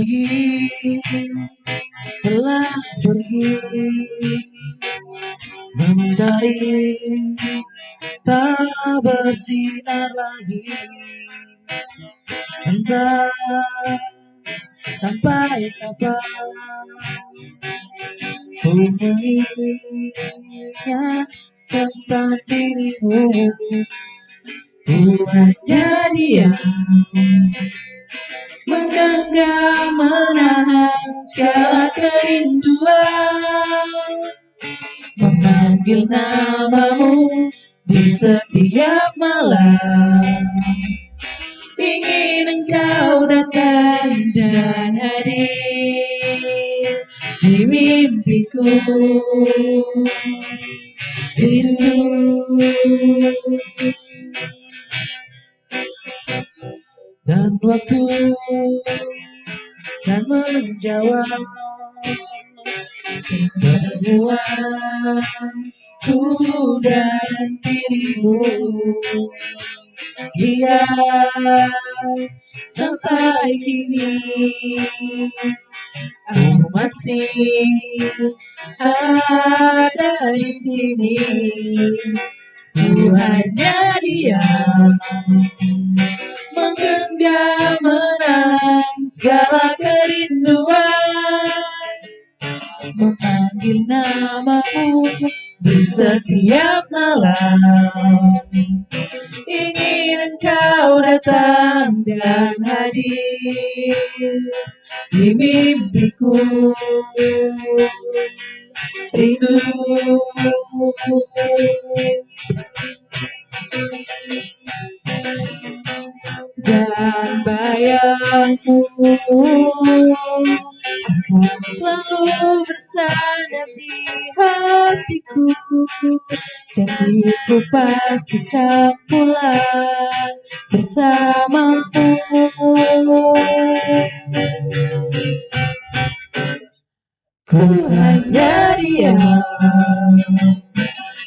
pagi telah pergi mentari tak bersinar lagi, entah sampai kapan ku mengingat tentang dirimu. Ku hanya diam, menggenggam menahan segala kerinduan, memanggil namamu di setiap malam. Ingin engkau datang dan hadir di mimpiku. Rindu dan waktu kan menjawab pertemuanku dan dirimu. Dia sampai kini aku masih ada di sini. Ku hanya diam, menggenggam menahan segala kerinduan, memanggil namamu di setiap malam. Ingin engkau datang dan hadir di mimpiku. Rindu dan bayangmu akan selalu bersandar di hatiku. Janjiku pastikan pulang bersamamu. Ku hanya diam,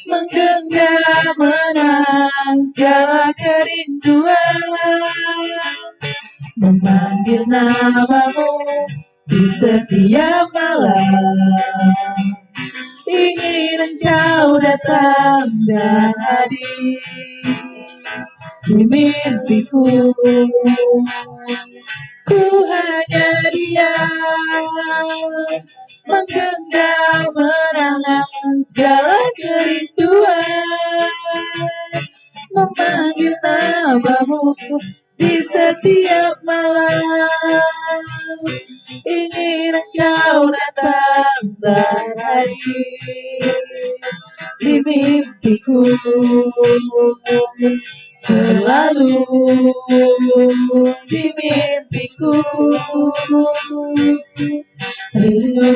menggenggam menahan segala kerinduan, memanggil namamu di setiap malam. Ingin engkau datang dan hadir di mimpiku. Ku hanya diam, menggenggam menahan segala kerinduan, memanggil namamu di setiap malam. Ingin engkau datang dan hadir di mimpiku. Selalu di mimpiku. Rindu.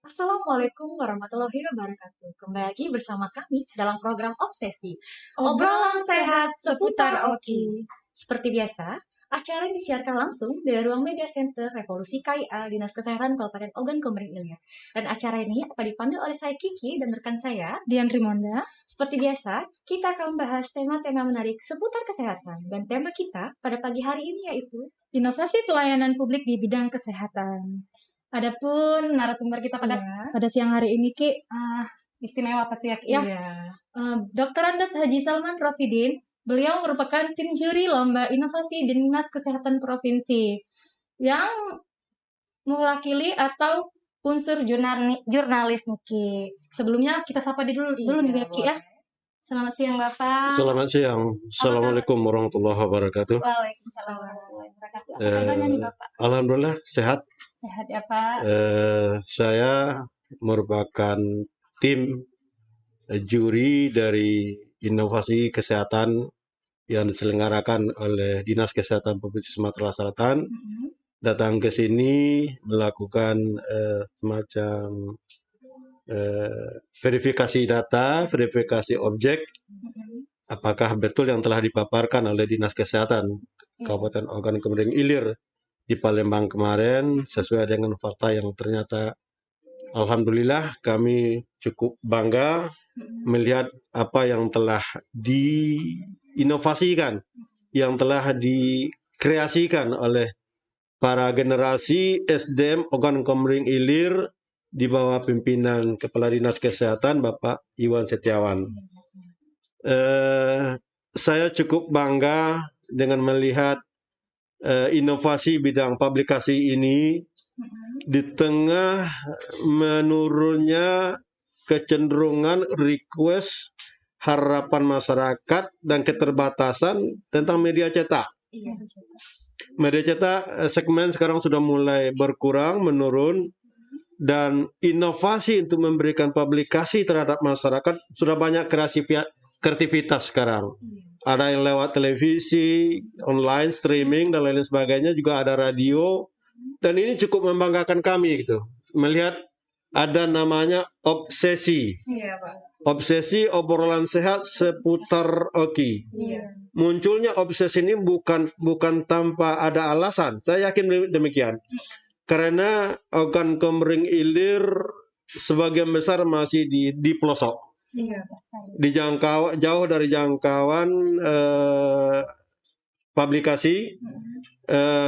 Assalamualaikum warahmatullahi wabarakatuh. Kembali lagi bersama kami dalam program Obsesi, obrolan sehat seputar Oki. Seperti biasa, acara disiarkan langsung dari ruang media center Revolusi KIA Dinas Kesehatan Kabupaten Ogan Komering Ilir. Dan acara ini akan dipandu oleh saya Kiki dan rekan saya Dian Rimonda. Seperti biasa, kita akan membahas tema-tema menarik seputar kesehatan. Dan tema kita pada pagi hari ini yaitu inovasi pelayanan publik di bidang kesehatan. Adapun narasumber kita pada siang hari ini Ki, istimewa pasti ya Ki ya. Dr. Andes Haji Salman Rosidin, beliau merupakan tim juri lomba inovasi Dinas Kesehatan Provinsi yang mewakili atau unsur jurnalis nih Ki. Sebelumnya kita sapa dulu nih Ki ya. Selamat siang Bapak. Selamat siang. Assalamualaikum warahmatullahi wabarakatuh. Waalaikumsalam warahmatullahi wabarakatuh. Apa kabarnya nih Bapak? Alhamdulillah sehat. Sehat ya Pak. Saya merupakan tim juri dari inovasi kesehatan yang diselenggarakan oleh Dinas Kesehatan Provinsi Sumatera Selatan. Datang ke sini melakukan semacam verifikasi data, verifikasi objek, apakah betul yang telah dipaparkan oleh Dinas Kesehatan Kabupaten Ogan Komering Ilir di Palembang kemarin sesuai dengan fakta yang ternyata alhamdulillah kami cukup bangga melihat apa yang telah diinovasikan, yang telah dikreasikan oleh para generasi SDM Ogan Komering Ilir di bawah pimpinan Kepala Dinas Kesehatan Bapak Iwan Setiawan. Saya cukup bangga dengan melihat inovasi bidang publikasi ini di tengah menurunnya kecenderungan request harapan masyarakat dan keterbatasan tentang media cetak. Media cetak segmen sekarang sudah mulai berkurang, menurun, dan inovasi untuk memberikan publikasi terhadap masyarakat sudah banyak kreativitas sekarang. Ada yang lewat televisi, online, streaming, dan lain sebagainya, juga ada radio. Dan ini cukup membanggakan kami gitu. Melihat ada namanya obsesi. Iya, Pak. Obsesi obrolan sehat seputar Oki. Iya. Munculnya obsesi ini bukan tanpa ada alasan. Saya yakin demikian. Karena Ogan Komering Ilir sebagian besar masih di pelosok. Iya, Jauh dari jangkauan publikasi,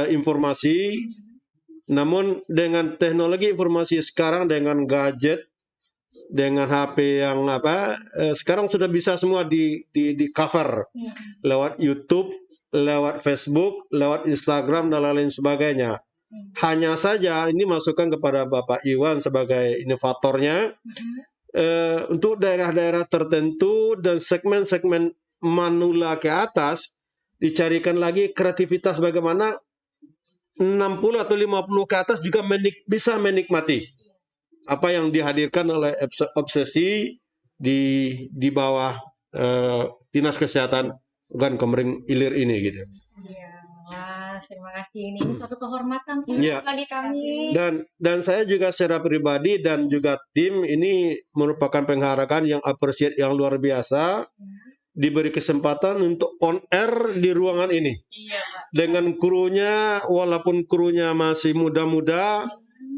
informasi. Namun dengan teknologi informasi sekarang, dengan gadget, dengan HP yang sekarang sudah bisa semua di cover lewat YouTube, lewat Facebook, lewat Instagram dan lain sebagainya. Hanya saja ini masukan kepada Bapak Iwan sebagai inovatornya. Untuk daerah-daerah tertentu dan segmen-segmen manula ke atas dicarikan lagi kreativitas bagaimana 60 atau 50 ke atas juga bisa menikmati apa yang dihadirkan oleh obsesi di bawah Dinas Kesehatan Ogan Komering Ilir ini gitu. Wah, terima kasih. Ini suatu kehormatan bagi kami. Dan saya juga secara pribadi dan juga tim ini merupakan penghargaan yang appreciate yang luar biasa. Diberi kesempatan untuk on air di ruangan ini. Dengan krunya, walaupun krunya masih muda-muda,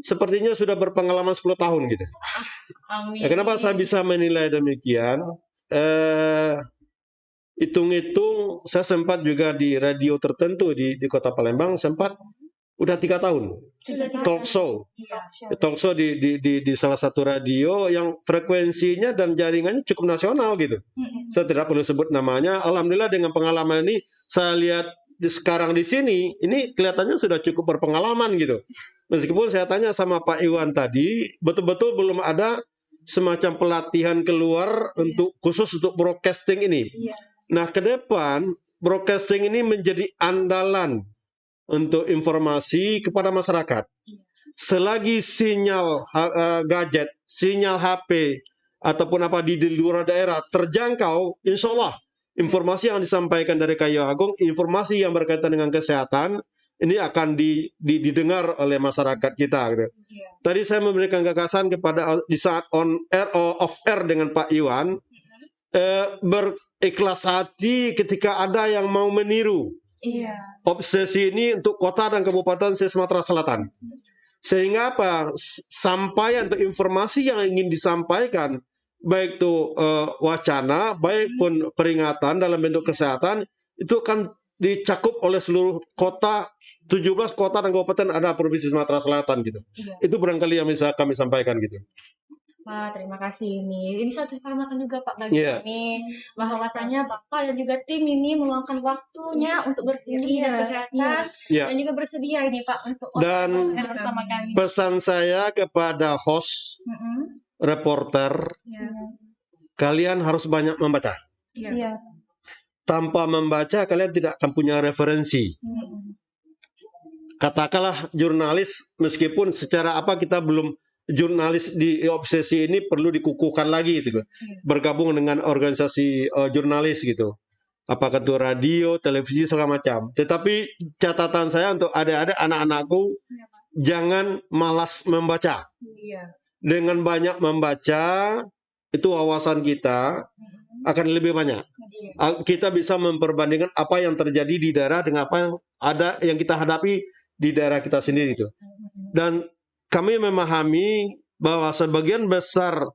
sepertinya sudah berpengalaman 10 tahun gitu. Amin. Kenapa saya bisa menilai demikian? Hitung-hitung, saya sempat juga di radio tertentu di Kota Palembang, sempat udah 3 tahun. Talk show di salah satu radio yang frekuensinya dan jaringannya cukup nasional gitu. Saya tidak perlu sebut namanya. Alhamdulillah dengan pengalaman ini, saya lihat sekarang di sini, ini kelihatannya sudah cukup berpengalaman gitu. Meskipun saya tanya sama Pak Iwan tadi, betul-betul belum ada semacam pelatihan keluar khusus untuk broadcasting ini. Nah, ke depan broadcasting ini menjadi andalan untuk informasi kepada masyarakat. Selagi sinyal gadget, sinyal HP ataupun apa di luar daerah terjangkau, insya Allah informasi yang disampaikan dari Kayu Agung, informasi yang berkaitan dengan kesehatan ini akan didengar oleh masyarakat kita. Gitu. Tadi saya memberikan gagasan kepada di saat on air or off air dengan Pak Iwan. Berikhlas hati ketika ada yang mau meniru obsesi ini untuk kota dan kabupaten Sumatera Selatan. Sehingga apa? Sampaian untuk informasi yang ingin disampaikan, baik itu wacana, baik pun peringatan dalam bentuk kesehatan, itu akan dicakup oleh seluruh kota, 17 kota dan kabupaten ada Provinsi Sumatera Selatan gitu. Itu barangkali yang bisa kami sampaikan gitu. Wah, terima kasih ini. Ini suatu kehormatan juga Pak bagi kami, bahwasanya Bapak dan juga tim ini meluangkan waktunya untuk berkuliah kesehatan dan juga bersedia ini Pak untuk bersama kami. Pesan saya kepada host, reporter, kalian harus banyak membaca. Tanpa membaca kalian tidak akan punya referensi. Katakanlah jurnalis, meskipun secara apa kita belum jurnalis di obsesi ini perlu dikukuhkan lagi gitu. Bergabung dengan organisasi jurnalis gitu. Apakah itu radio, televisi segala macam. Tetapi catatan saya untuk adik-adik anak-anakku jangan malas membaca. Dengan banyak membaca itu wawasan kita akan lebih banyak. Kita bisa memperbandingkan apa yang terjadi di daerah dengan apa yang ada yang kita hadapi di daerah kita sendiri itu. Dan kami memahami bahwa sebagian besar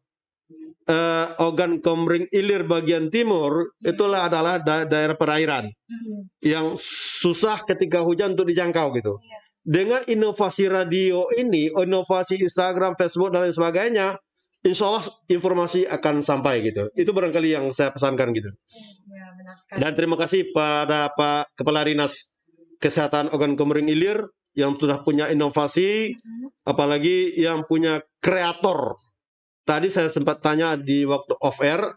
Ogan Komering Ilir bagian timur itulah adalah daerah perairan yang susah ketika hujan untuk dijangkau gitu. Dengan inovasi radio ini, inovasi Instagram, Facebook dan lain sebagainya, insya Allah informasi akan sampai gitu. Itu barangkali yang saya pesankan gitu. Ya, benar sekali. Dan terima kasih pada Pak Kepala Dinas Kesehatan Ogan Komering Ilir yang sudah punya inovasi, apalagi yang punya kreator. Tadi saya sempat tanya di waktu off air,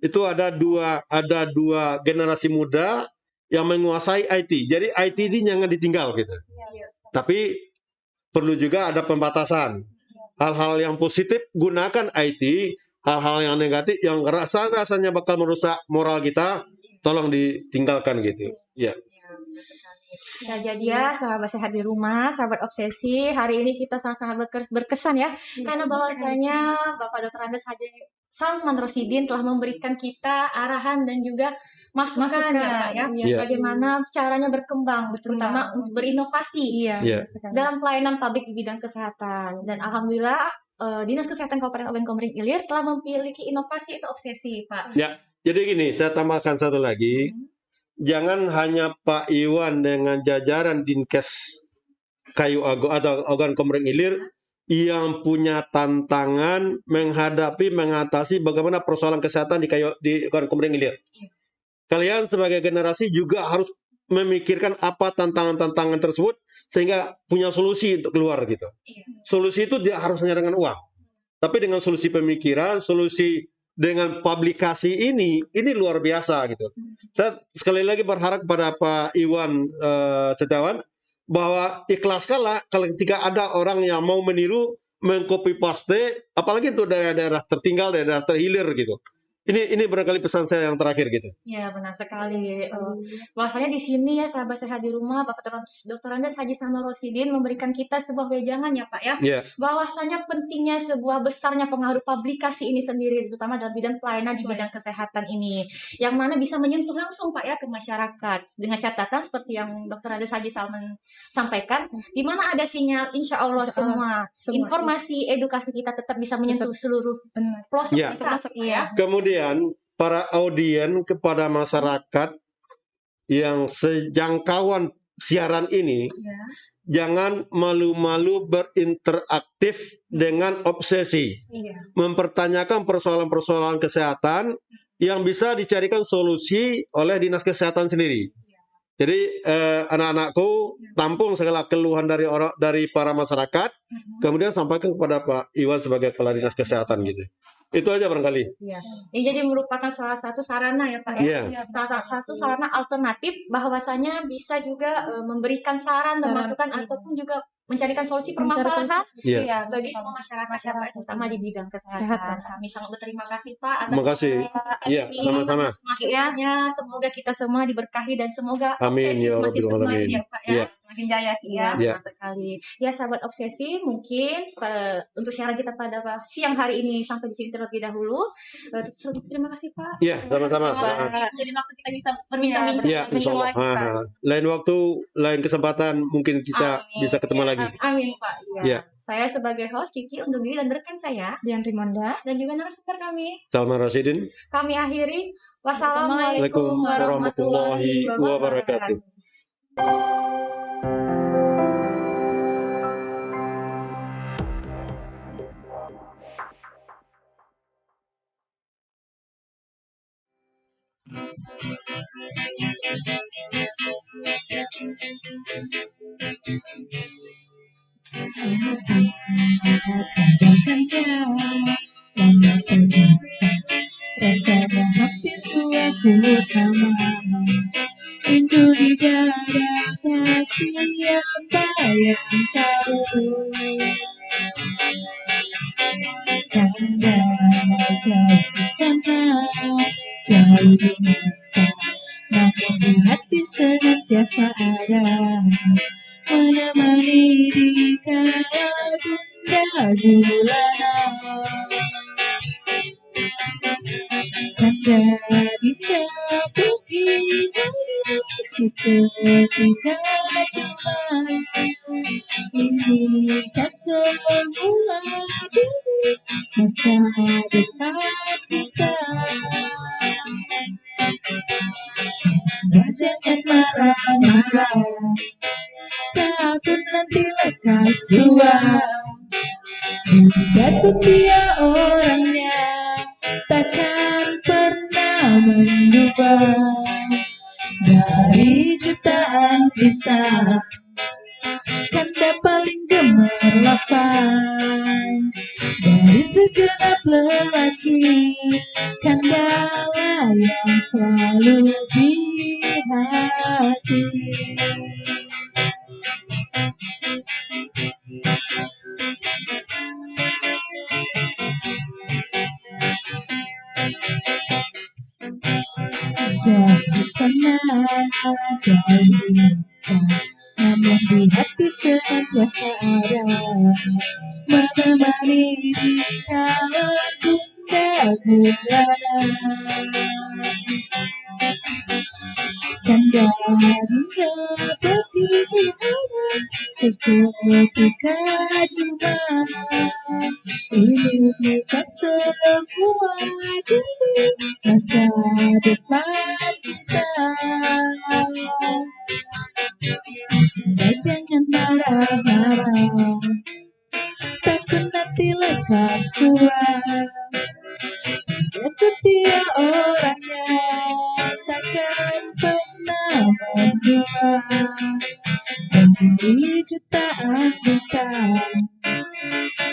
itu ada dua generasi muda yang menguasai IT. Jadi IT ini jangan ditinggal gitu. Tapi perlu juga ada pembatasan. Hal-hal yang positif gunakan IT, hal-hal yang negatif yang rasanya bakal merusak moral kita, tolong ditinggalkan gitu. Ya. Nah, jadi ya, sahabat sehat di rumah, sahabat obsesi, hari ini kita sangat-sangat berkesan ya, karena bahwasanya Bapak Dr. Andes Haji Salman Rosidin telah memberikan kita arahan dan juga masukan ya Pak ya, bagaimana caranya berkembang, terutama untuk berinovasi dalam pelayanan publik di bidang kesehatan. Dan alhamdulillah Dinas Kesehatan Kabupaten Ogan Komering Ilir telah memiliki inovasi itu obsesi, Pak. Ya, jadi gini, saya tambahkan satu lagi. Jangan hanya Pak Iwan dengan jajaran Dinkes Kayu Agung atau Ogan Komering Ilir yang punya tantangan mengatasi bagaimana persoalan kesehatan di Ogan Komering Ilir. Kalian sebagai generasi juga harus memikirkan apa tantangan-tantangan tersebut sehingga punya solusi untuk keluar gitu. Solusi itu tidak harus hanya dengan uang, tapi dengan solusi pemikiran, solusi dengan publikasi ini luar biasa gitu. Saya sekali lagi berharap kepada Pak Iwan Setiawan bahwa ikhlaskanlah kalau ketika ada orang yang mau meniru, mengcopy paste, apalagi untuk daerah-daerah tertinggal, daerah terhilir gitu. Ini barangkali pesan saya yang terakhir gitu. Ya, benar sekali. Bahwasanya di sini ya sahabat sehat di rumah, Bapak Dr. Andes Haji Salman Rosidin memberikan kita sebuah wejangan ya Pak ya. Bahwasanya pentingnya sebuah besarnya pengaruh publikasi ini sendiri, terutama dalam bidang pelayanan di bidang kesehatan ini, yang mana bisa menyentuh langsung Pak ya ke masyarakat. Dengan catatan seperti yang Dr. Andes Haji Salman sampaikan, di mana ada sinyal, insya Allah semua informasi edukasi kita tetap bisa menyentuh seluruh pelosok termasuk ya. Kemudian para audien kepada masyarakat yang sejangkauan siaran ini, jangan malu-malu berinteraktif dengan obsesi, mempertanyakan persoalan-persoalan kesehatan yang bisa dicarikan solusi oleh Dinas Kesehatan sendiri. Jadi anak-anakku tampung segala keluhan dari para masyarakat, kemudian sampaikan kepada Pak Iwan sebagai Kepala Dinas Kesehatan gitu. Itu aja barangkali. Ini jadi merupakan salah satu sarana ya Pak ya. Salah satu sarana alternatif bahwasanya bisa juga memberikan saran dan masukan ataupun juga mencarikan solusi permasalahan bagi semua masyarakat terutama di bidang kesehatan. Kami sangat berterima kasih Pak. Terima kasih. Iya, sama-sama. Masuknya semoga kita semua diberkahi dan semoga obsesi semakin sukses ya Pak ya. Semakin jaya benar sekali. Ya sahabat obsesi, mungkin untuk siaran kita pada siang hari ini sampai di sini terlebih dahulu. Terima kasih Pak. Iya, sama-sama. Jadi waktu kita bisa berbincang-bincang. Iya, insyaallah. Lain waktu, lain kesempatan mungkin kita bisa ketemu lagi. Amin Pak. Ya. Saya sebagai host Kiki undur diri dan rekan saya Dian Rimonda dan juga narasumber kami Salman Rosidin. Kami akhiri. Wassalamualaikum warahmatullahi wabarakatuh. Rasanya hampir suatu sama rindu di dada, tapi siapa yang tahu tanda jauh di sana, jauh di mata, namun di hati senantiasa ada menemani di kala gundah gulana. Tanda di dapur ini seketika cuma Inikah semula dulu masa depan kita. Jangan marah-marah, takut nanti lekas tua. Jika setia orangnya takkan pernah mengubah. Dari jutaan bintang kanda paling gemerlapan. Dari segenap lelaki kandalah yang selalu di hati. Jauh di sana, jauh di mata, namun di hati senantiasa ada menemani kala gundah gulana. Kanda hingga berpihak seketika cuma ini tak semua jadi masa depan kita. Dan jangan marah-marah, takut nanti lekas tua. Ya setia orangnya takkan pernah mengubah. Dari jutaan bintang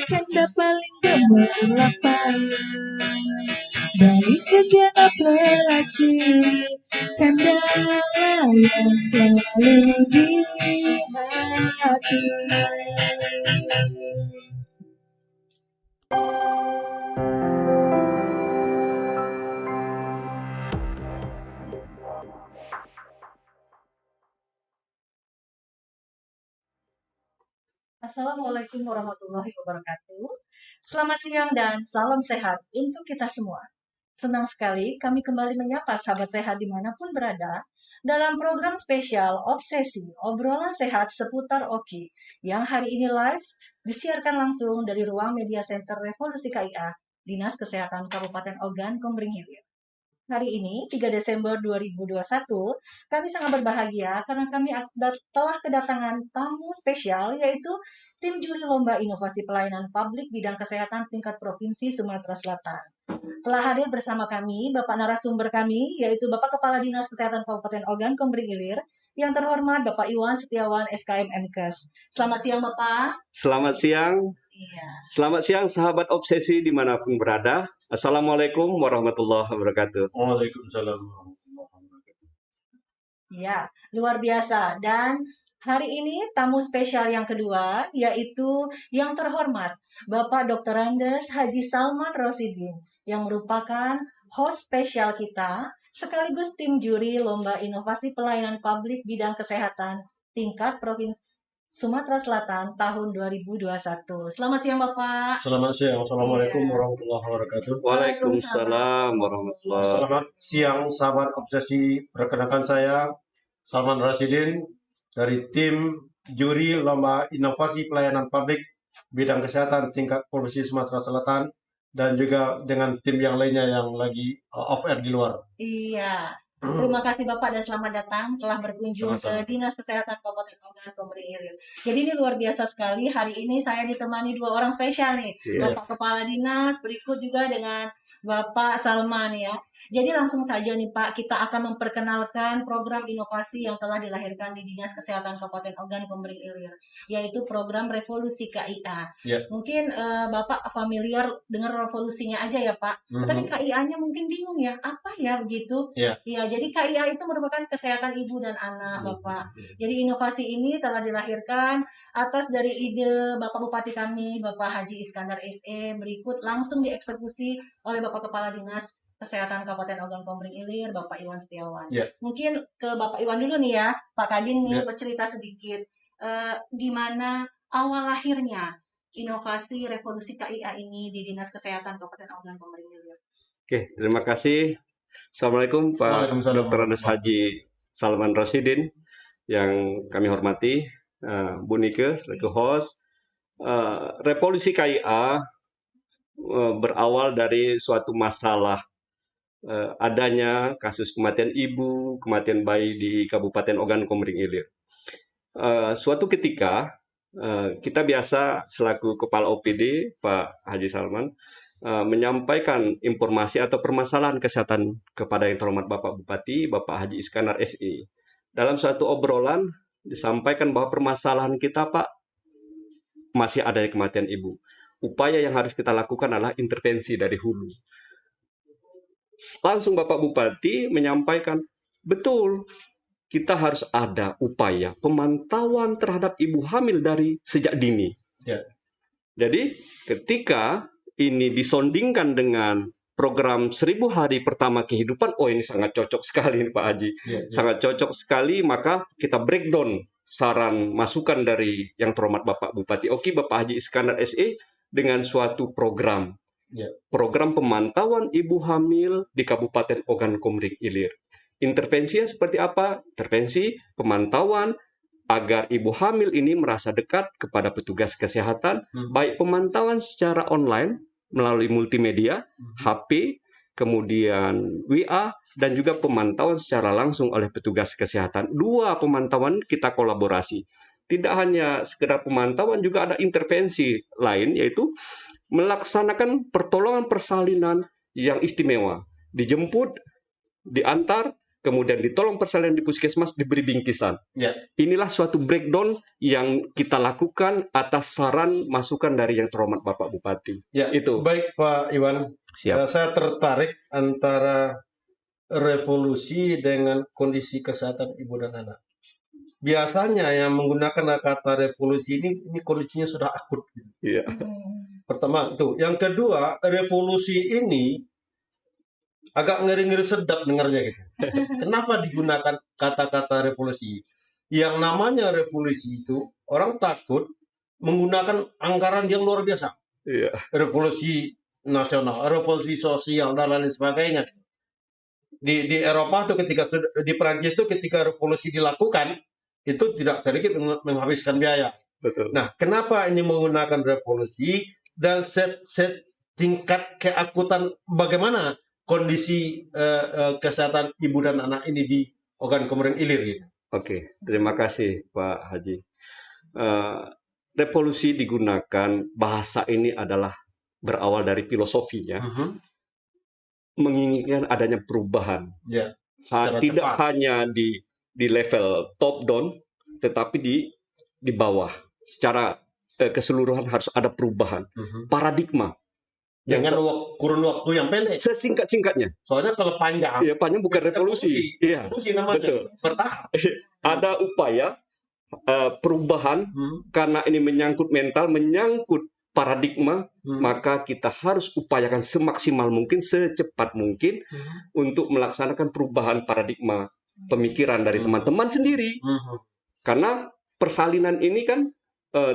kanda paling gemerlapan. Dari segenap lelaki kandalah yang selalu di hati. Assalamualaikum warahmatullahi wabarakatuh. Selamat siang dan salam sehat untuk kita semua. Senang sekali kami kembali menyapa sahabat sehat dimanapun berada dalam program spesial Obsesi, obrolan sehat seputar Oki, yang hari ini live disiarkan langsung dari ruang media center Revolusi KIA, Dinas Kesehatan Kabupaten Ogan Komering Hilir. Hari ini, 3 Desember 2021, kami sangat berbahagia karena kami telah kedatangan tamu spesial, yaitu tim juri lomba inovasi pelayanan publik bidang kesehatan tingkat Provinsi Sumatera Selatan. Telah hadir bersama kami Bapak narasumber kami, yaitu Bapak Kepala Dinas Kesehatan Kabupaten Ogan Komering Ilir, yang terhormat Bapak Iwan Setiawan SKM Menkes. Selamat siang Bapak. Selamat siang. Iya. Selamat siang sahabat obsesi dimanapun berada. Assalamualaikum warahmatullahi wabarakatuh. Waalaikumsalam warahmatullahi wabarakatuh. Ya, luar biasa. Dan hari ini tamu spesial yang kedua, yaitu yang terhormat Bapak Dr. Andes Haji Salman Rosidin, yang merupakan host spesial kita, sekaligus tim juri Lomba Inovasi Pelayanan Publik Bidang Kesehatan tingkat Provinsi Sumatera Selatan tahun 2021. Selamat siang Bapak. Selamat siang. Assalamualaikum warahmatullahi wabarakatuh. Waalaikumsalam warahmatullahi wabarakatuh. Selamat siang sahabat obsesi. Perkenalkan saya Salman Rosidin dari tim juri Lomba Inovasi Pelayanan Publik Bidang Kesehatan tingkat Provinsi Sumatera Selatan, dan juga dengan tim yang lainnya yang lagi off air di luar. Iya. Terima kasih Bapak dan selamat datang telah berkunjung Sama-sama. ke Dinas Kesehatan Kabupaten Ogan Komering Ilir. Jadi ini luar biasa sekali. Hari ini saya ditemani dua orang spesial nih. Iya. Bapak Kepala Dinas, berikut juga dengan Bapak Salman ya. Jadi langsung saja nih Pak, kita akan memperkenalkan program inovasi yang telah dilahirkan di Dinas Kesehatan Kabupaten Ogan Komering Ilir, yaitu program Revolusi KIA. Iya. Mungkin Bapak familiar dengan revolusinya aja ya Pak. Tapi KIA-nya mungkin bingung ya, apa ya begitu? Iya. Ya, jadi KIA itu merupakan kesehatan ibu dan anak, Bapak. Jadi inovasi ini telah dilahirkan atas dari ide Bapak Bupati kami, Bapak Haji Iskandar SE, berikut langsung dieksekusi oleh Bapak Kepala Dinas Kesehatan Kabupaten Ogan Komering Ilir, Bapak Iwan Setiawan. Ya. Mungkin ke Bapak Iwan dulu nih ya, Pak Kadin nih Ya. bercerita sedikit gimana awal lahirnya inovasi revolusi KIA ini di Dinas Kesehatan Kabupaten Ogan Komering Ilir. Oke, terima kasih. Assalamualaikum Pak Waalaikumsalam. Dr. Andes Haji Salman Rosidin yang kami hormati. Bu Nike selaku host. Revolusi KIA berawal dari suatu masalah adanya kasus kematian ibu, kematian bayi di Kabupaten Ogan Komering Ilir. Suatu ketika kita biasa selaku Kepala OPD Pak Haji Salman menyampaikan informasi atau permasalahan kesehatan kepada yang terhormat Bapak Bupati, Bapak Haji Iskandar SE. Dalam suatu obrolan disampaikan bahwa permasalahan kita, Pak, masih adanya kematian ibu. Upaya yang harus kita lakukan adalah intervensi dari hulu. Langsung Bapak Bupati menyampaikan, betul, kita harus ada upaya pemantauan terhadap ibu hamil dari sejak dini. Ya. Jadi ketika ini disondingkan dengan program 1000 hari pertama kehidupan, oh ini sangat cocok sekali Pak Haji. Sangat cocok sekali, maka kita breakdown saran masukan dari yang terhormat Bapak Bupati Oki, Bapak Haji Iskandar SE dengan suatu program. Program pemantauan ibu hamil di Kabupaten Ogan Komering Ilir. Intervensinya seperti apa? Intervensi pemantauan agar ibu hamil ini merasa dekat kepada petugas kesehatan, baik pemantauan secara online melalui multimedia, HP, kemudian WA, dan juga pemantauan secara langsung oleh petugas kesehatan. Dua pemantauan kita kolaborasi. Tidak hanya sekedar pemantauan, juga ada intervensi lain, yaitu melaksanakan pertolongan persalinan yang istimewa. Dijemput, diantar, kemudian ditolong persalinan di puskesmas, diberi bingkisan. Inilah suatu breakdown yang kita lakukan atas saran masukan dari yang terhormat Bapak Bupati. Itu. Baik Pak Iwan, saya tertarik antara revolusi dengan kondisi kesehatan ibu dan anak. Biasanya yang menggunakan kata revolusi ini kondisinya sudah akut. Pertama itu. Yang kedua, revolusi ini agak ngeri-ngeri sedap dengarnya gitu. Kenapa digunakan kata-kata revolusi? Yang namanya revolusi itu orang takut menggunakan anggaran yang luar biasa. Revolusi nasional, revolusi sosial dan lain sebagainya. Di Eropa tuh ketika di Perancis itu ketika revolusi dilakukan itu tidak sedikit menghabiskan biaya. Betul. Nah, kenapa ini menggunakan revolusi dan set tingkat keakutan bagaimana kondisi kesehatan ibu dan anak ini di Ogan Komering Ilir gitu. Oke, terima kasih Pak Haji. Revolusi digunakan, bahasa ini adalah berawal dari filosofinya, menginginkan adanya perubahan. Tidak hanya di level top down, tetapi di bawah. Secara keseluruhan harus ada perubahan. Paradigma. Dengan kurun waktu yang pendek. Sesingkat-singkatnya. Soalnya kalau panjang. Iya, panjang bukan revolusi. Revolusi namanya. Betul. Bertahap. Ada upaya perubahan karena ini menyangkut mental, menyangkut paradigma, maka kita harus upayakan semaksimal mungkin, secepat mungkin untuk melaksanakan perubahan paradigma pemikiran dari teman-teman sendiri. Karena persalinan ini kan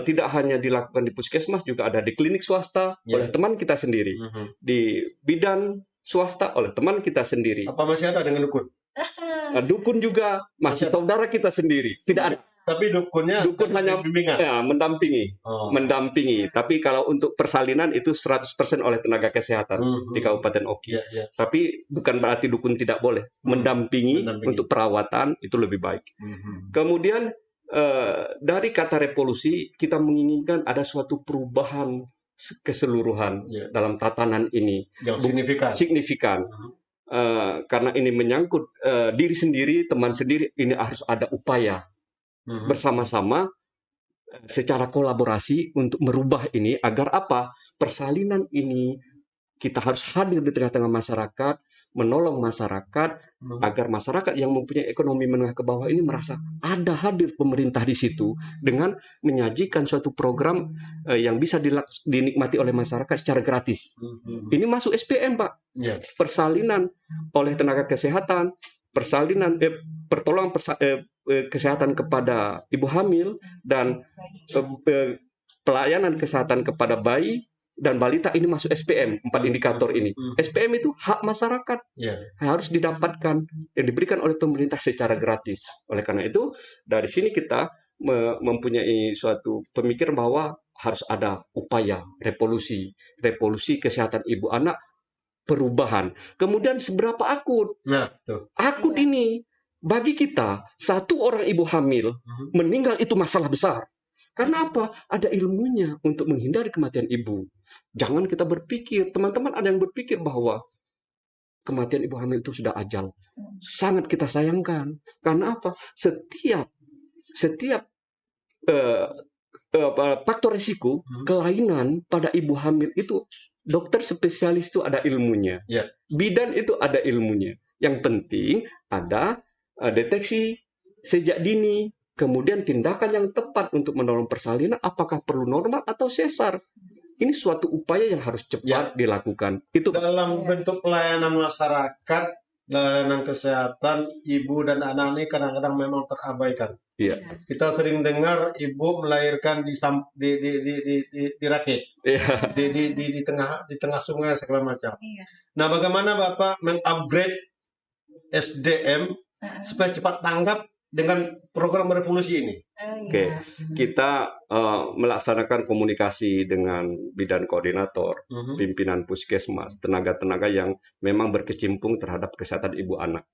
tidak hanya dilakukan di puskesmas, juga ada di klinik swasta oleh teman kita sendiri, di bidan swasta oleh teman kita sendiri. Apa masih ada dengan dukun? Dukun juga masih saudara kita sendiri. Tidak ada. Tapi dukun hanya mendampingi. Tapi kalau untuk persalinan itu 100% oleh tenaga kesehatan di Kabupaten Oki. Tapi bukan berarti dukun tidak boleh. Mendampingi untuk perawatan itu lebih baik. Kemudian dari kata revolusi kita menginginkan ada suatu perubahan keseluruhan dalam tatanan ini yang signifikan. Karena ini menyangkut diri sendiri, teman sendiri, ini harus ada upaya bersama-sama secara kolaborasi untuk merubah ini agar apa? Persalinan ini kita harus hadir di tengah-tengah masyarakat, menolong masyarakat agar masyarakat yang mempunyai ekonomi menengah ke bawah ini merasa ada hadir pemerintah di situ dengan menyajikan suatu program yang bisa dinikmati oleh masyarakat secara gratis. Ini masuk SPM, Pak. Persalinan oleh tenaga kesehatan, persalinan pertolongan kesehatan kepada ibu hamil dan pelayanan kesehatan kepada bayi dan balita ini masuk SPM, 4 indikator ini. SPM itu hak masyarakat, harus didapatkan, yang diberikan oleh pemerintah secara gratis. Oleh karena itu, dari sini kita mempunyai suatu pemikiran bahwa harus ada upaya revolusi kesehatan ibu anak, perubahan. Kemudian seberapa akut? Nah, tuh. Akut ini bagi kita, satu orang ibu hamil meninggal itu masalah besar. Karena apa? Ada ilmunya untuk menghindari kematian ibu. Jangan kita berpikir, teman-teman ada yang berpikir bahwa kematian ibu hamil itu sudah ajal. Sangat kita sayangkan. Karena apa? Setiap faktor risiko, kelainan pada ibu hamil itu, dokter spesialis itu ada ilmunya. Ya. Bidan itu ada ilmunya. Yang penting ada deteksi sejak dini, kemudian tindakan yang tepat untuk menolong persalinan, apakah perlu normal atau sesar. Ini suatu upaya yang harus cepat dilakukan. Itu dalam bentuk pelayanan masyarakat, layanan kesehatan ibu dan anak ini kadang-kadang memang terabaikan. Iya. Kita sering dengar ibu melahirkan di rakit, di tengah sungai segala macam. Nah, bagaimana Bapak mengupgrade SDM supaya cepat tanggap dengan program revolusi ini? Oke, kita melaksanakan komunikasi dengan bidan koordinator, pimpinan puskesmas, tenaga-tenaga yang memang berkecimpung terhadap kesehatan ibu anak.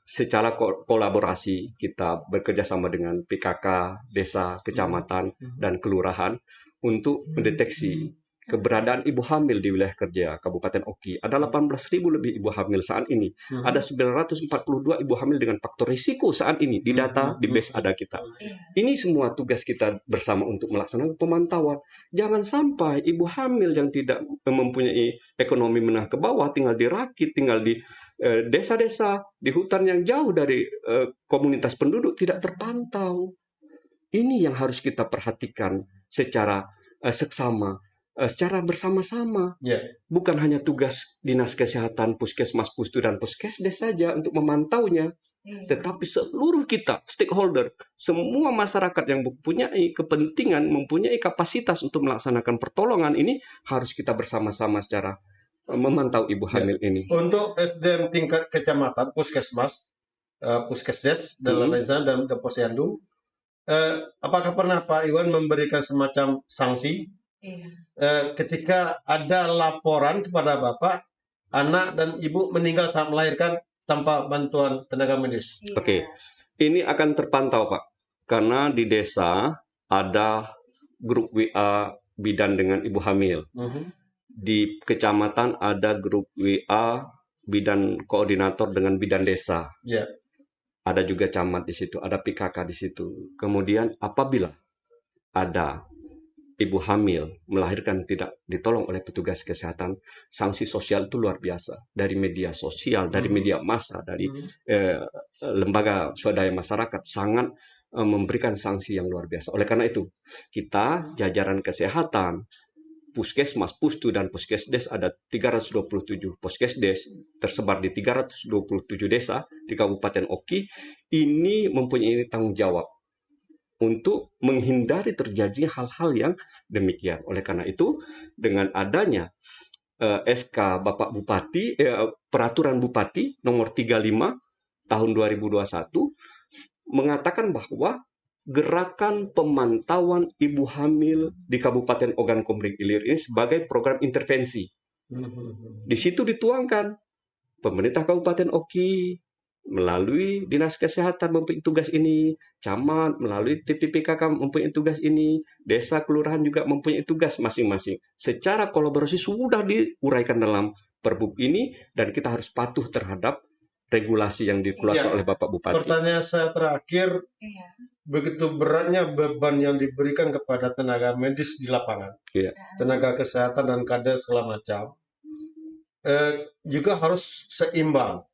Secara kolaborasi kita bekerja sama dengan PKK, desa, kecamatan, dan kelurahan untuk mendeteksi keberadaan ibu hamil di wilayah kerja Kabupaten Oki. Ada 18.000 lebih ibu hamil saat ini. Ada 942 ibu hamil dengan faktor risiko saat ini. Di data, di base ada kita. Ini semua tugas kita bersama untuk melaksanakan pemantauan. Jangan sampai ibu hamil yang tidak mempunyai ekonomi menengah ke bawah, tinggal di rakit, tinggal di desa-desa, di hutan yang jauh dari komunitas penduduk, tidak terpantau. Ini yang harus kita perhatikan secara seksama, secara bersama-sama. Bukan hanya tugas dinas kesehatan, puskesmas, pustu, dan puskesdes saja untuk memantaunya, tetapi seluruh kita, stakeholder, semua masyarakat yang mempunyai kepentingan, mempunyai kapasitas untuk melaksanakan pertolongan ini, harus kita bersama-sama secara memantau ibu hamil ini. Untuk SDM tingkat kecamatan, puskesmas, puskesdes, dan lain-lain, dan posyandu, apakah pernah Pak Iwan memberikan semacam sanksi ketika ada laporan kepada Bapak, anak dan ibu meninggal saat melahirkan tanpa bantuan tenaga medis? Oke, ini akan terpantau Pak, karena di desa ada grup WA bidan dengan ibu hamil. Di kecamatan ada grup WA bidan koordinator dengan bidan desa. Ada juga camat di situ, ada PKK di situ. Kemudian apabila ada ibu hamil melahirkan tidak ditolong oleh petugas kesehatan, sanksi sosial itu luar biasa. Dari media sosial, dari media massa, dari lembaga swadaya masyarakat sangat memberikan sanksi yang luar biasa. Oleh karena itu, kita jajaran kesehatan, puskesmas, pustu, dan puskesdes ada 327 puskesdes tersebar di 327 desa di Kabupaten Oki. Ini mempunyai tanggung jawab untuk menghindari terjadinya hal-hal yang demikian. Oleh karena itu, dengan adanya SK Bapak Bupati, Peraturan Bupati nomor 35 tahun 2021 mengatakan bahwa gerakan pemantauan ibu hamil di Kabupaten Ogan Komering Ilir ini sebagai program intervensi. Di situ dituangkan pemerintah Kabupaten Oki melalui Dinas Kesehatan mempunyai tugas ini, camat melalui TPPKK mempunyai tugas ini, desa kelurahan juga mempunyai tugas masing-masing. Secara kolaborasi sudah diuraikan dalam Perbup ini dan kita harus patuh terhadap regulasi yang dikeluarkan oleh Bapak Bupati. Pertanyaan saya terakhir, begitu beratnya beban yang diberikan kepada tenaga medis di lapangan, tenaga kesehatan dan kader segala macam, juga harus seimbang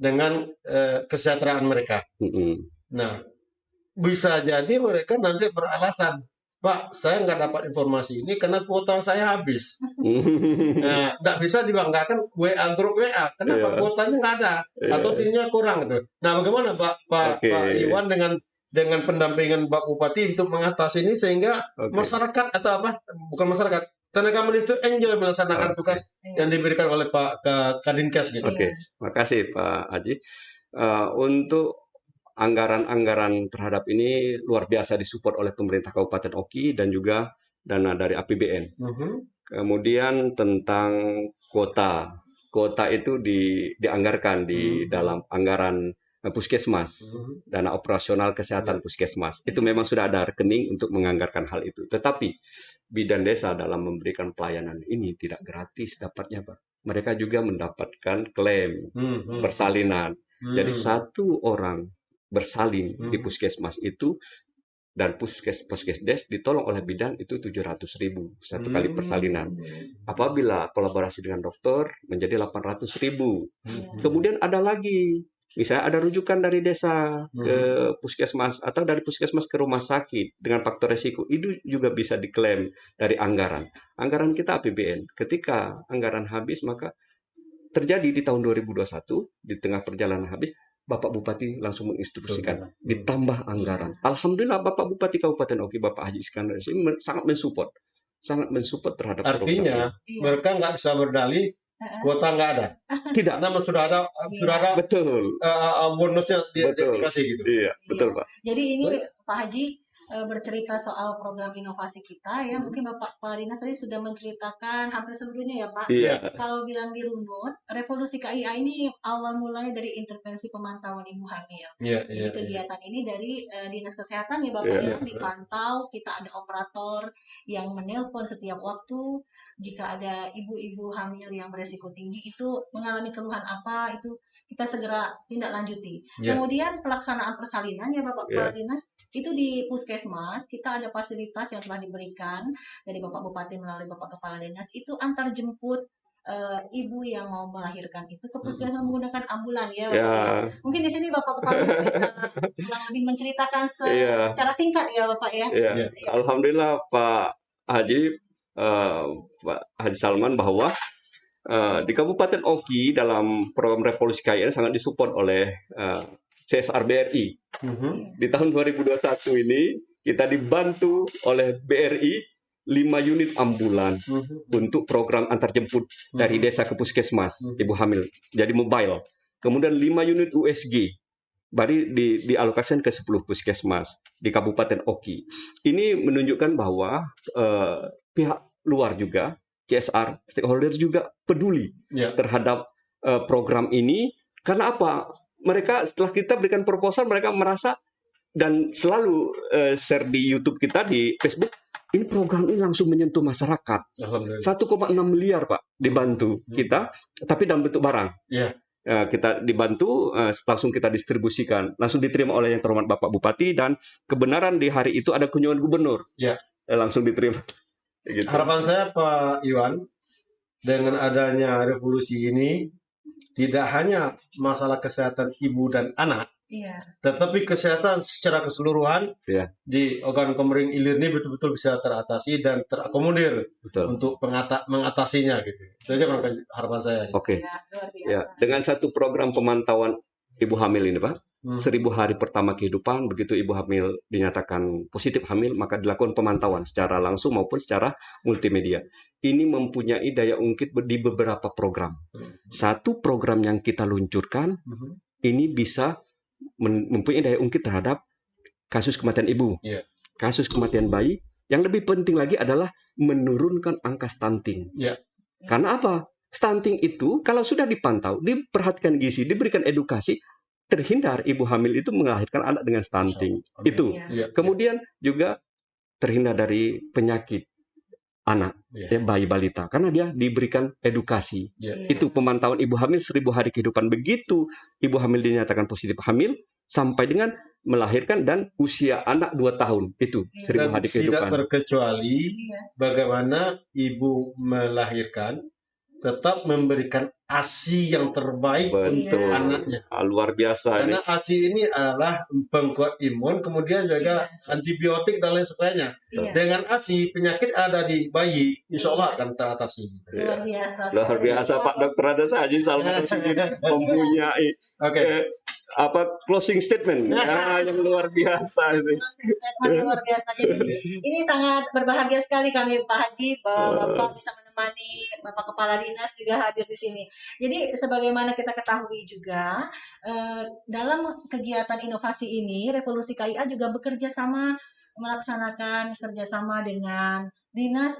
dengan kesejahteraan mereka. Nah, bisa jadi mereka nanti beralasan, Pak, saya nggak dapat informasi ini karena kuota saya habis. Nah, nggak bisa dibanggakan WA grup WA. Kenapa kuotanya nggak ada atau sininya kurang gitu. Nah, bagaimana Pak Iwan dengan pendampingan Pak Bupati untuk mengatasi ini sehingga masyarakat atau bukan masyarakat, tenaga medis itu enjoy melaksanakan tugas yang diberikan oleh Pak Kadinkes gitu. Makasih Pak Haji. Untuk anggaran-anggaran terhadap ini luar biasa disupport oleh pemerintah Kabupaten Oki dan juga dana dari APBN. Kemudian tentang kuota itu dianggarkan di dalam anggaran puskesmas, dana operasional kesehatan puskesmas. Itu memang sudah ada rekening untuk menganggarkan hal itu. Tetapi bidan desa dalam memberikan pelayanan ini tidak gratis dapatnya, Pak. Mereka juga mendapatkan klaim persalinan. Jadi satu orang bersalin di puskesmas itu dan puskesdes ditolong oleh bidan itu 700.000 satu kali persalinan. Apabila kolaborasi dengan dokter menjadi 800.000. Kemudian ada lagi, misalnya ada rujukan dari desa ke puskesmas atau dari puskesmas ke rumah sakit dengan faktor resiko, itu juga bisa diklaim dari anggaran. Anggaran kita APBN. Ketika anggaran habis, maka terjadi di tahun 2021 di tengah perjalanan habis, Bapak Bupati langsung menginstruksikan ditambah anggaran. Alhamdulillah Bapak Bupati Kabupaten Oki, Bapak Haji Iskandar ini sangat mensupport terhadap artinya program. Mereka nggak bisa berdalih kuota nggak ada. Tidak. Namun sudah ada Betul. Bonusnya dikasih gitu. Iya, betul Pak. Jadi ini Pak Haji bercerita soal program inovasi kita ya. Mungkin Bapak Dinas tadi sudah menceritakan hampir seluruhnya ya Pak. Iya. Kalau bilang di runut, revolusi KIA ini awal mulanya dari intervensi pemantauan ibu hamil. Jadi kegiatan ini dari Dinas Kesehatan ya Bapak ya, dipantau, kita ada operator yang menelpon setiap waktu. Jika ada ibu-ibu hamil yang beresiko tinggi itu mengalami keluhan apa, itu kita segera tindak lanjuti. Kemudian pelaksanaan persalinan ya Bapak Kepala Dinas, itu di puskesmas kita ada fasilitas yang telah diberikan dari Bapak Bupati melalui Bapak Kepala Dinas, itu antar jemput ibu yang mau melahirkan itu ke puskesmas menggunakan ambulan ya Bapak. Mungkin di sini Bapak Kepala bisa lebih menceritakan secara singkat ya Bapak ya. Alhamdulillah Pak Haji, Pak Haji Salman, bahwa di Kabupaten Oki dalam program Revolusi KIA sangat disupport oleh CSR BRI. Di tahun 2021 ini kita dibantu oleh BRI 5 unit ambulan untuk program antarjemput dari desa ke puskesmas ibu hamil, jadi mobile. Kemudian 5 unit USG baru dialokasikan ke 10 puskesmas di Kabupaten Oki. Ini menunjukkan bahwa pihak luar juga, CSR, stakeholder juga peduli terhadap program ini. Karena apa? Mereka setelah kita berikan proposal, mereka merasa dan selalu share di YouTube kita, di Facebook, ini program ini langsung menyentuh masyarakat. 1,6 miliar Pak dibantu kita, tapi dalam bentuk barang. Kita dibantu, langsung kita distribusikan, langsung diterima oleh yang terhormat Bapak Bupati, dan kebenaran di hari itu ada kunjungan gubernur, langsung diterima. Gitu. Harapan saya Pak Iwan, dengan adanya revolusi ini tidak hanya masalah kesehatan ibu dan anak, tetapi kesehatan secara keseluruhan di organ kemering ilir ini betul-betul bisa teratasi dan terakomodir untuk mengatasinya gitu. Itu aja harapan saya. Oke. Dengan satu program pemantauan ibu hamil ini Pak, 1000 hari pertama kehidupan, begitu ibu hamil dinyatakan positif hamil, maka dilakukan pemantauan secara langsung maupun secara multimedia. Ini mempunyai daya ungkit di beberapa program. Satu program yang kita luncurkan, ini bisa mempunyai daya ungkit terhadap kasus kematian ibu, kasus kematian bayi. Yang lebih penting lagi adalah menurunkan angka stunting. Karena apa? Stunting itu kalau sudah dipantau, diperhatikan gizi, diberikan edukasi, terhindar ibu hamil itu melahirkan anak dengan stunting. Itu. Kemudian juga terhindar dari penyakit anak, bayi balita, karena dia diberikan edukasi. Itu pemantauan ibu hamil 1000 hari kehidupan. Begitu ibu hamil dinyatakan positif hamil sampai dengan melahirkan dan usia anak 2 tahun, itu 1000 hari kehidupan. Tidak terkecuali bagaimana ibu melahirkan tetap memberikan ASI yang terbaik untuk anaknya. Luar biasa. Karena ASI ini adalah pengkuat imun, kemudian juga antibiotik dan lain sebagainya. Dengan ASI, penyakit ada di bayi, insya Allah akan teratasi. Luar biasa. Luar biasa Pak Dr. Andas Haji Salman mempunyai closing statement yang luar biasa itu. Luar biasa. Jadi, ini sangat berbahagia sekali kami Pak Haji bahwa Bapak bisa menemani ditemani Bapak Kepala Dinas juga hadir di sini. Jadi sebagaimana kita ketahui juga dalam kegiatan inovasi ini Revolusi KIA juga bekerja sama melaksanakan kerjasama dengan Dinas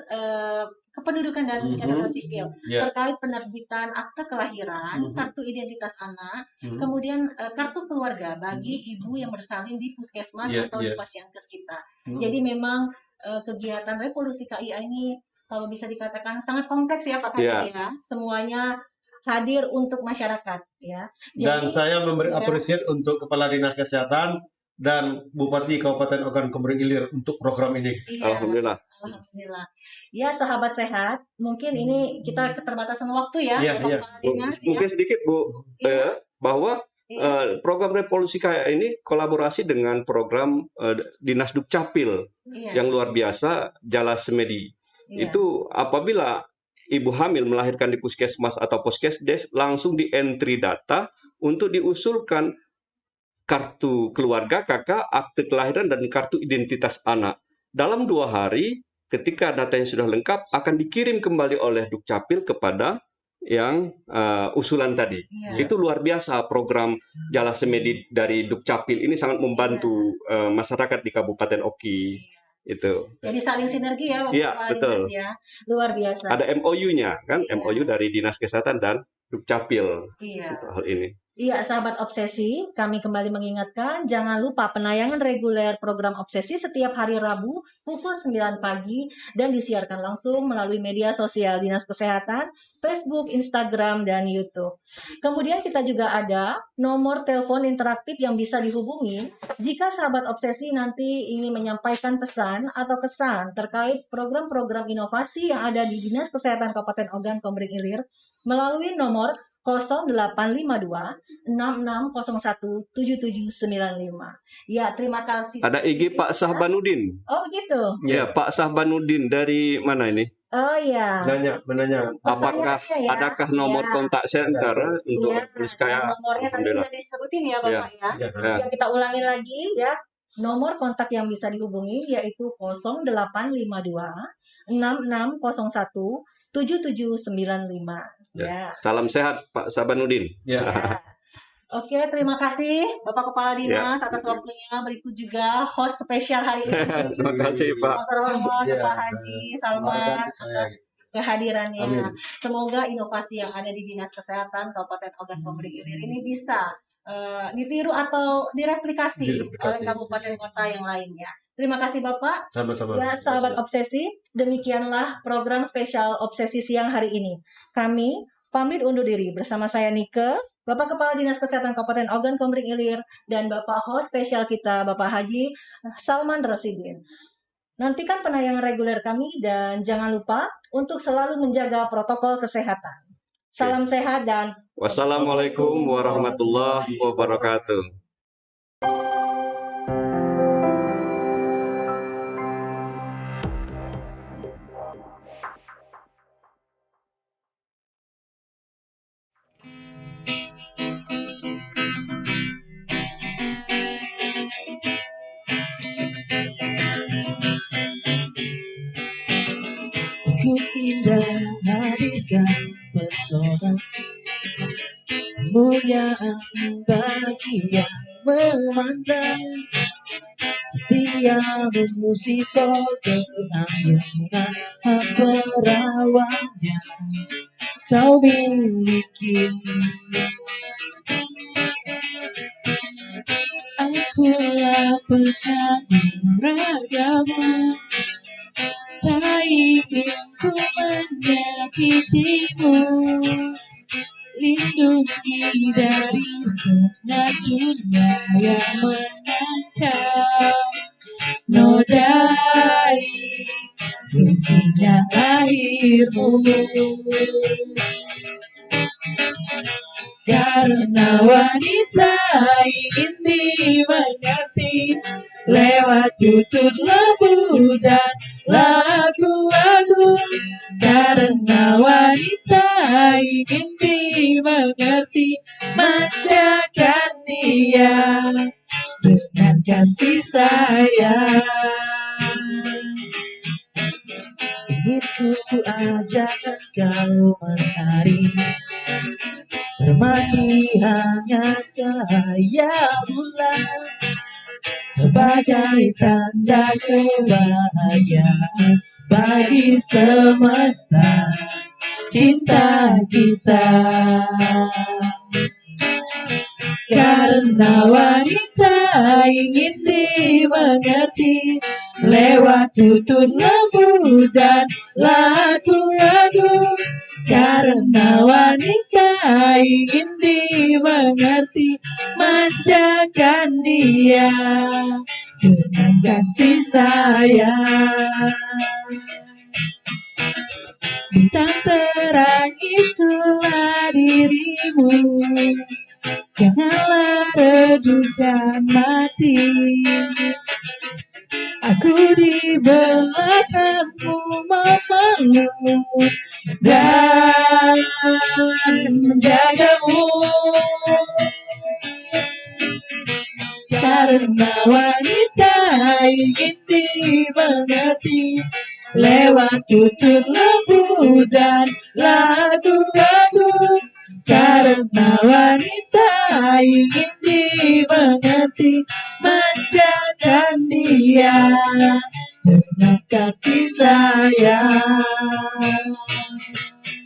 Kependudukan dan Catatan Sipil terkait penerbitan akte kelahiran, kartu identitas anak, kemudian kartu keluarga bagi ibu yang bersalin di puskesmas atau di pasienkes kita. Jadi memang kegiatan Revolusi KIA ini kalau bisa dikatakan sangat kompleks ya Pak Haji ya. Semuanya hadir untuk masyarakat ya. Dan saya memberi apresiasi untuk Kepala Dinas Kesehatan dan Bupati Kabupaten Ogan Komering Ilir untuk program ini. Alhamdulillah. Alhamdulillah. Ya sahabat sehat, mungkin ini kita keterbatasan waktu ya. Mungkin sedikit Bu, bahwa program Revolusi KIA ini kolaborasi dengan program Dinas Dukcapil yang luar biasa, Jala Semedi. Itu apabila ibu hamil melahirkan di puskesmas atau puskesdes, langsung di entry data untuk diusulkan kartu keluarga kakak, akte kelahiran, dan kartu identitas anak. Dalam 2 hari, ketika datanya sudah lengkap, akan dikirim kembali oleh Dukcapil kepada yang usulan tadi. Itu luar biasa program Jala Semedi dari Dukcapil ini sangat membantu masyarakat di Kabupaten Oki. Itu. Jadi saling sinergi ya, Bapak betul. Ya. Luar biasa. Ada MOU-nya kan, MOU dari Dinas Kesehatan dan Dukcapil untuk hal ini. Iya, sahabat obsesi, kami kembali mengingatkan, jangan lupa penayangan reguler program obsesi setiap hari Rabu pukul 9 pagi dan disiarkan langsung melalui media sosial Dinas Kesehatan, Facebook, Instagram, dan YouTube. Kemudian kita juga ada nomor telepon interaktif yang bisa dihubungi jika sahabat obsesi nanti ingin menyampaikan pesan atau kesan terkait program-program inovasi yang ada di Dinas Kesehatan Kabupaten Ogan Komering Ilir melalui nomor 0852 6601 7795. Ya, terima kasih. Ada IG Pak Sahbanudin. Oh, begitu. Ya, Pak Sahbanudin dari mana ini? Oh iya. Menanya. Apakah adakah nomor kontak center untuk KIA? Nomornya tadi sudah disebutin ya, Bapak ya. Ya, kita ulangi lagi ya. Nomor kontak yang bisa dihubungi yaitu 0852 6601 7795. Ya. Salam sehat Pak Sabanudin. Oke, terima kasih Bapak Kepala Dinas atas waktunya. Berikut juga host spesial hari ini. Terima kasih Pak. Pak Haji Salman atas kehadirannya. Amin. Semoga inovasi yang ada di Dinas Kesehatan Kabupaten Ogan Komering Ilir ini bisa ditiru atau direplikasi oleh kabupaten kota yang lainnya. Terima kasih Bapak. Sama-sama. Ya, sahabat obsesi, demikianlah program spesial obsesi siang hari ini. Kami pamit undur diri bersama saya Nike, Bapak Kepala Dinas Kesehatan Kabupaten Ogan Komering Ilir, dan Bapak host spesial kita, Bapak Haji Salman Rosidin. Nantikan penayangan reguler kami dan jangan lupa untuk selalu menjaga protokol kesehatan. Salam sehat dan wassalamualaikum warahmatullahi wabarakatuh. Indah hadirkan pesona kemuliaan bagi yang memandang setia memusik keanggunan khas perawannya kau miliki. Akulah penyanyi ragamu, tak ingin ku menyakitimu, lindungi dari semua dunia yang mengancam, nodai sucinya lahirmu. Karena wanita ingin dimengerti lewat tutur lembu dan lagu-lagu. Karena wanita ingin dimengerti, manjakan dia dengan kasih sayang. Ingin ku ajak menari, bermandi hangat cahaya bulan sebagai tanda kebahagiaan bagi semesta cinta kita. Karena wanita ingin dimengerti lewat tutur lembu dan lagu-lagu. Karena wanita ingin dimengerti, manjakan dia dengan kasih sayang. Bintang terang itulah dirimu, janganlah redup dan mati. Aku di belakangmu memeluk dan menjagamu. Karena wanita ingin dimengerti lewat tutur lembu dan lagu-lagu. Karena wanita ingin dimengerti, manjakan dia dengan kasih sayang.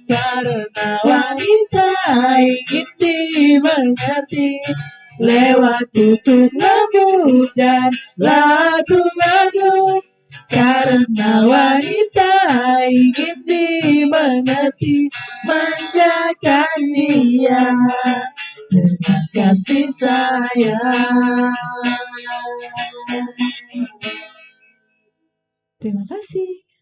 Karena wanita ingin dimengerti lewat tutur lembu dan lagu-lagu. Karena wanita ingin dimengerti, manjakan dia dengan kasih sayang. Terima kasih.